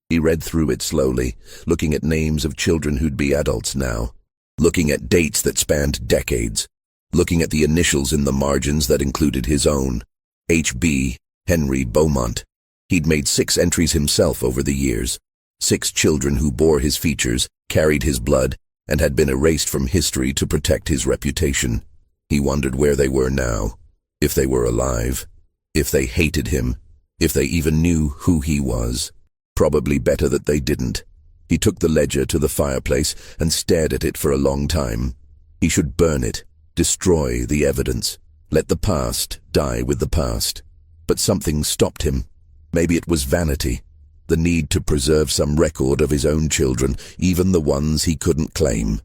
He read through it slowly, looking at names of children who'd be adults now, looking at dates that spanned decades, looking at the initials in the margins that included his own, H.B. Henry Beaumont. He'd made 6 entries himself over the years, 6 children who bore his features, carried his blood, and had been erased from history to protect his reputation. He wondered where they were now, if they were alive, if they hated him, if they even knew who he was. Probably better that they didn't. He took the ledger to the fireplace and stared at it for a long time. He should burn it, destroy the evidence, let the past die with the past. But something stopped him. Maybe it was vanity, the need to preserve some record of his own children, even the ones he couldn't claim.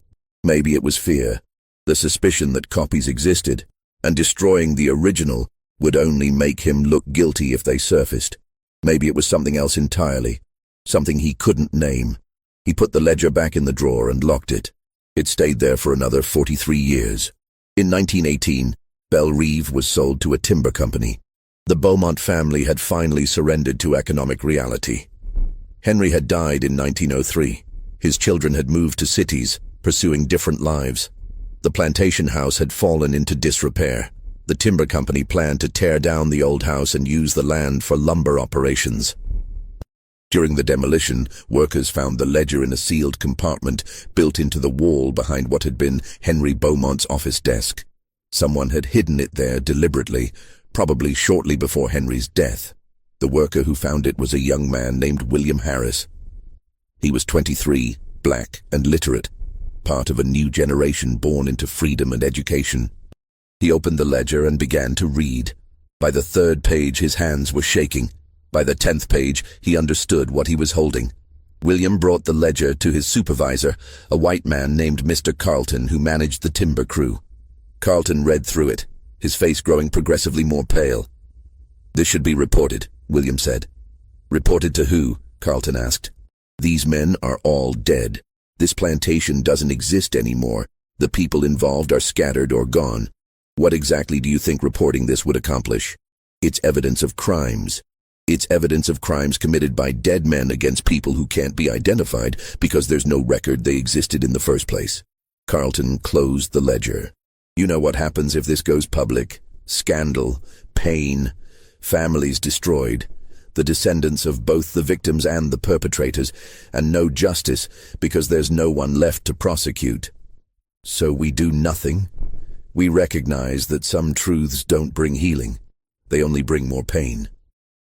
Maybe it was fear, the suspicion that copies existed, and destroying the original would only make him look guilty if they surfaced. Maybe it was something else entirely, something he couldn't name. He put the ledger back in the drawer and locked it. It stayed there for another 43 years. In 1918, Belle Reve was sold to a timber company. The Beaumont family had finally surrendered to economic reality. Henry had died in 1903. His children had moved to cities, pursuing different lives. The plantation house had fallen into disrepair. The timber company planned to tear down the old house and use the land for lumber operations. During the demolition, workers found the ledger in a sealed compartment built into the wall behind what had been Henry Beaumont's office desk. Someone had hidden it there deliberately, probably shortly before Henry's death. The worker who found it was a young man named William Harris. He was 23, black and literate, part of a new generation born into freedom and education. He opened the ledger and began to read. By the 3rd page, his hands were shaking. By the 10th page, he understood what he was holding. William brought the ledger to his supervisor, a white man named Mr. Carlton, who managed the timber crew. Carlton read through it, his face growing progressively more pale. "This should be reported," William said. "Reported to who?" Carlton asked. "These men are all dead. This plantation doesn't exist anymore. The people involved are scattered or gone. What exactly do you think reporting this would accomplish? It's evidence of crimes. It's evidence of crimes committed by dead men against people who can't be identified because there's no record they existed in the first place." Carlton closed the ledger. "You know what happens if this goes public? Scandal, pain, families destroyed, the descendants of both the victims and the perpetrators, and no justice because there's no one left to prosecute. So we do nothing. We recognize that some truths don't bring healing. They only bring more pain."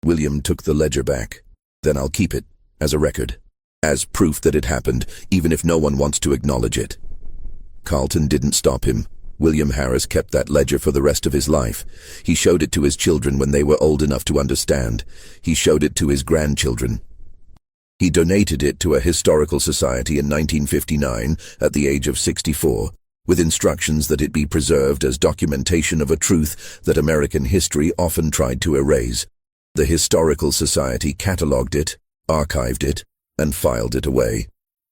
William took the ledger back. "Then I'll keep it, as a record, as proof that it happened, even if no one wants to acknowledge it." Carlton didn't stop him. William Harris kept that ledger for the rest of his life. He showed it to his children when they were old enough to understand. He showed it to his grandchildren. He donated it to a historical society in 1959 at the age of 64, with instructions that it be preserved as documentation of a truth that American history often tried to erase. The Historical Society catalogued it, archived it, and filed it away.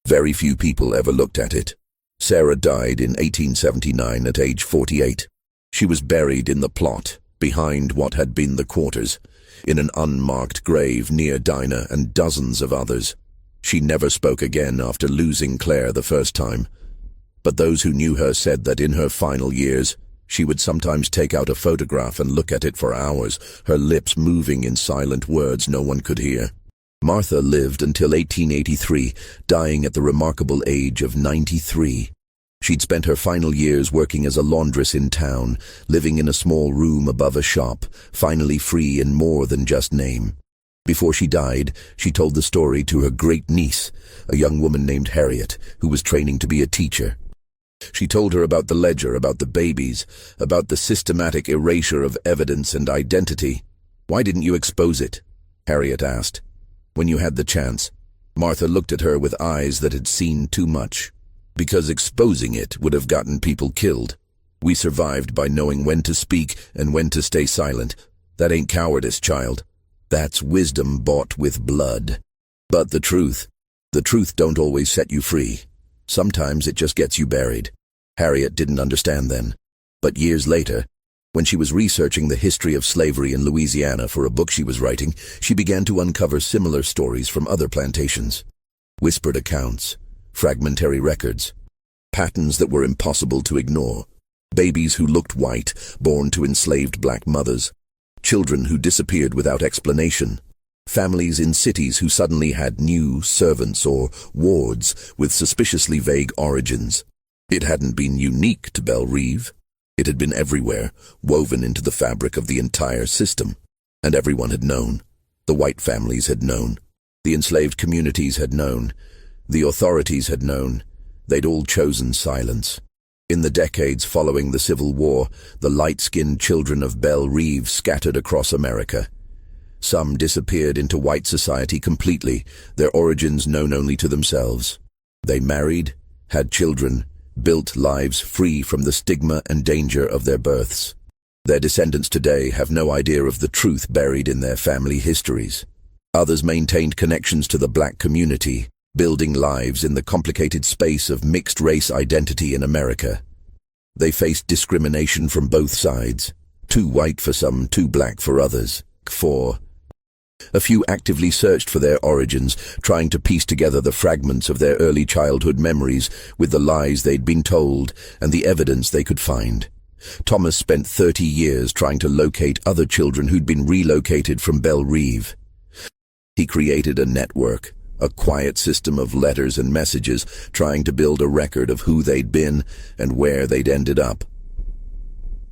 Very few people ever looked at it. Sarah died in 1879 at age 48. She was buried in the plot, behind what had been the quarters, in an unmarked grave near Dinah and dozens of others. She never spoke again after losing Claire the first time. But those who knew her said that in her final years, she would sometimes take out a photograph and look at it for hours, her lips moving in silent words no one could hear. Martha lived until 1883, dying at the remarkable age of 93. She'd spent her final years working as a laundress in town, living in a small room above a shop, finally free in more than just name. Before she died, she told the story to her great-niece, a young woman named Harriet, who was training to be a teacher. She told her about the ledger, about the babies, about the systematic erasure of evidence and identity. "Why didn't you expose it?" Harriet asked. "When you had the chance." Martha looked at her with eyes that had seen too much. "Because exposing it would have gotten people killed. We survived by knowing when to speak and when to stay silent. That ain't cowardice, child. That's wisdom bought with blood. But the truth don't always set you free. Sometimes it just gets you buried." Harriet didn't understand then. But years later, when she was researching the history of slavery in Louisiana for a book she was writing, she began to uncover similar stories from other plantations. Whispered accounts, fragmentary records, patterns that were impossible to ignore. Babies who looked white, born to enslaved black mothers. Children who disappeared without explanation. Families in cities who suddenly had new servants or wards with suspiciously vague origins. It hadn't been unique to Belle Reve. It had been everywhere, woven into the fabric of the entire system. And everyone had known. The white families had known. The enslaved communities had known. The authorities had known. They'd all chosen silence. In the decades following the Civil War, the light-skinned children of Belle Reve scattered across America. Some disappeared into white society completely, their origins known only to themselves. They married, had children, built lives free from the stigma and danger of their births. Their descendants today have no idea of the truth buried in their family histories. Others maintained connections to the black community, building lives in the complicated space of mixed-race identity in America. They faced discrimination from both sides, too white for some, too black for others. A few actively searched for their origins, trying to piece together the fragments of their early childhood memories with the lies they'd been told and the evidence they could find. Thomas spent 30 years trying to locate other children who'd been relocated from Belle Reve. He created a network, a quiet system of letters and messages, trying to build a record of who they'd been and where they'd ended up.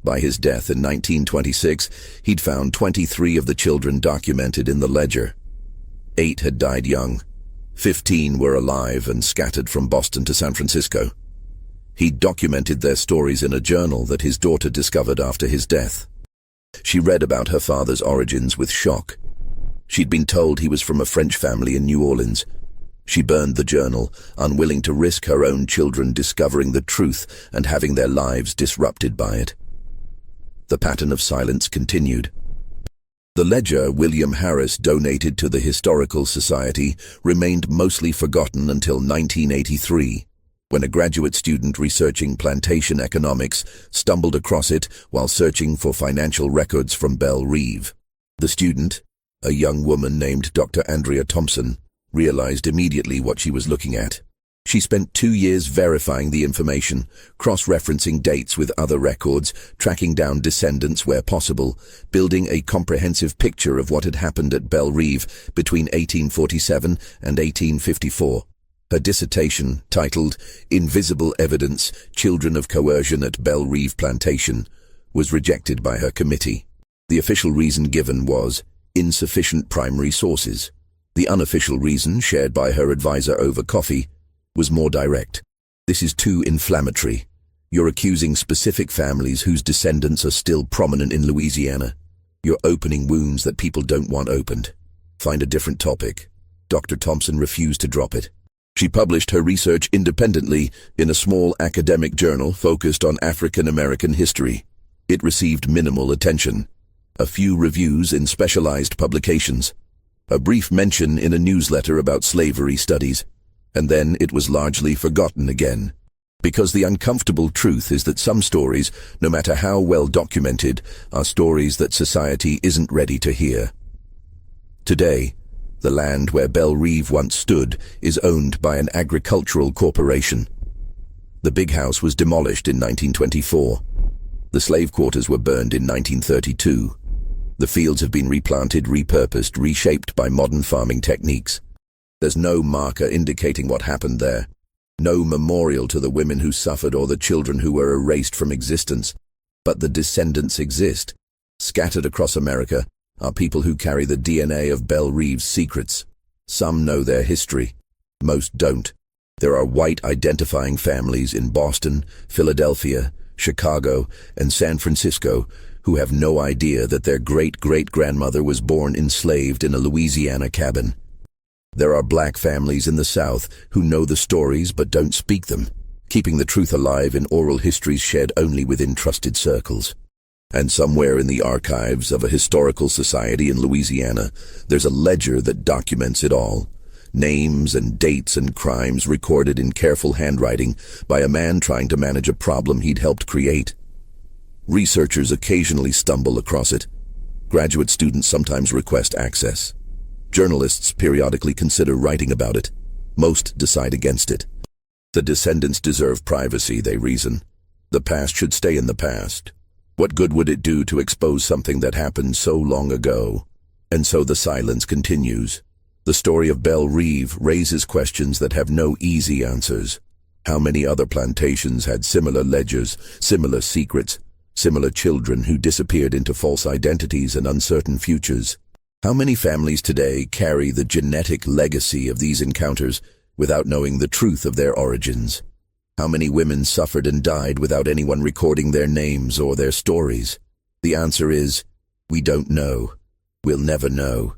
By his death in 1926, he'd found 23 of the children documented in the ledger. 8 had died young. 15 were alive and scattered from Boston to San Francisco. He'd documented their stories in a journal that his daughter discovered after his death. She read about her father's origins with shock. She'd been told he was from a French family in New Orleans. She burned the journal, unwilling to risk her own children discovering the truth and having their lives disrupted by it. The pattern of silence continued. The ledger William Harris donated to the Historical Society remained mostly forgotten until 1983, when a graduate student researching plantation economics stumbled across it while searching for financial records from Belle Reve. The student, a young woman named Dr. Andrea Thompson, realized immediately what she was looking at. She spent 2 years verifying the information, cross-referencing dates with other records, tracking down descendants where possible, building a comprehensive picture of what had happened at Belle Reve between 1847 and 1854. Her dissertation, titled Invisible Evidence, Children of Coercion at Belle Reve Plantation, was rejected by her committee. The official reason given was insufficient primary sources. The unofficial reason, shared by her advisor over coffee, was more direct. This is too inflammatory. You're accusing specific families whose descendants are still prominent in Louisiana. You're opening wounds that people don't want opened. Find a different topic. Dr. Thompson refused to drop it. She published her research independently in a small academic journal focused on African American history. It received minimal attention. A few reviews in specialized publications. A brief mention in a newsletter about slavery studies. And then it was largely forgotten again. Because the uncomfortable truth is that some stories, no matter how well documented, are stories that society isn't ready to hear. Today, the land where Belle Reve once stood is owned by an agricultural corporation. The big house was demolished in 1924. The slave quarters were burned in 1932. The fields have been replanted, repurposed, reshaped by modern farming techniques. There's no marker indicating what happened there. No memorial to the women who suffered or the children who were erased from existence. But the descendants exist. Scattered across America are people who carry the DNA of Belle Reve's secrets. Some know their history. Most don't. There are white identifying families in Boston, Philadelphia, Chicago, and San Francisco who have no idea that their great-great-grandmother was born enslaved in a Louisiana cabin. There are black families in the South who know the stories but don't speak them, keeping the truth alive in oral histories shared only within trusted circles. And somewhere in the archives of a historical society in Louisiana, there's a ledger that documents it all. Names and dates and crimes recorded in careful handwriting by a man trying to manage a problem he'd helped create. Researchers occasionally stumble across it. Graduate students sometimes request access. Journalists periodically consider writing about it. Most decide against it. The descendants deserve privacy, they reason. The past should stay in the past. What good would it do to expose something that happened so long ago? And so the silence continues. The story of Belle Reve raises questions that have no easy answers. How many other plantations had similar ledgers, similar secrets, similar children who disappeared into false identities and uncertain futures? How many families today carry the genetic legacy of these encounters without knowing the truth of their origins? How many women suffered and died without anyone recording their names or their stories? The answer is, we don't know. We'll never know.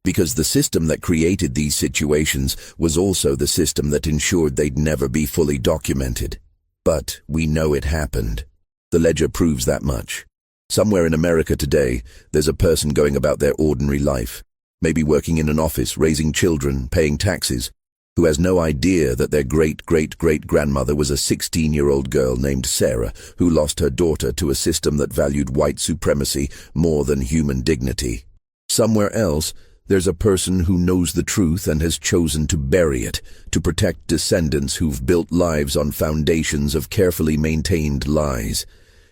Because the system that created these situations was also the system that ensured they'd never be fully documented. But we know it happened. The ledger proves that much. Somewhere in America today, there's a person going about their ordinary life, maybe working in an office, raising children, paying taxes, who has no idea that their great-great-great-grandmother was a 16-year-old girl named Sarah who lost her daughter to a system that valued white supremacy more than human dignity. Somewhere else, there's a person who knows the truth and has chosen to bury it, to protect descendants who've built lives on foundations of carefully maintained lies.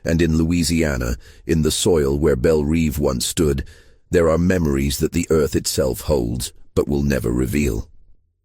And in Louisiana, in the soil where Belle Reve once stood, there are memories that the earth itself holds, but will never reveal.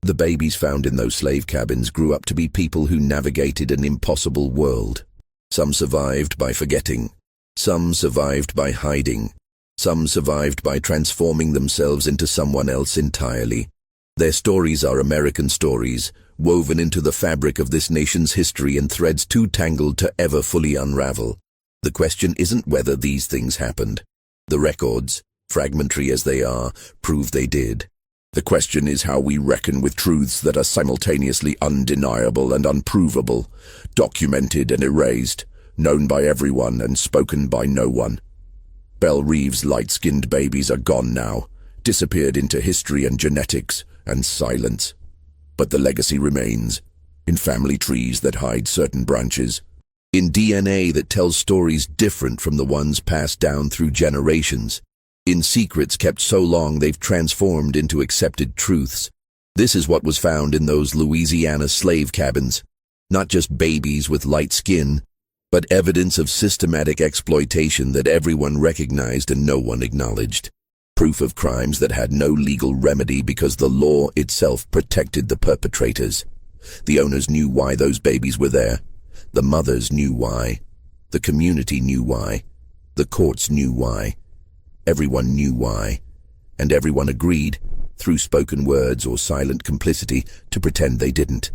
The babies found in those slave cabins grew up to be people who navigated an impossible world. Some survived by forgetting. Some survived by hiding. Some survived by transforming themselves into someone else entirely. Their stories are American stories, woven into the fabric of this nation's history in threads too tangled to ever fully unravel. The question isn't whether these things happened. The records, fragmentary as they are, prove they did. The question is how we reckon with truths that are simultaneously undeniable and unprovable, documented and erased, known by everyone and spoken by no one. Belle Reve's light-skinned babies are gone now, disappeared into history and genetics and silence. But the legacy remains, in family trees that hide certain branches, in DNA that tells stories different from the ones passed down through generations, in secrets kept so long they've transformed into accepted truths. This is what was found in those Louisiana slave cabins. Not just babies with light skin, but evidence of systematic exploitation that everyone recognized and no one acknowledged. Proof of crimes that had no legal remedy because the law itself protected the perpetrators. The owners knew why those babies were there. The mothers knew why. The community knew why. The courts knew why. Everyone knew why, and everyone agreed, through spoken words or silent complicity, to pretend they didn't.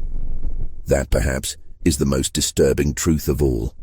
That, perhaps, is the most disturbing truth of all.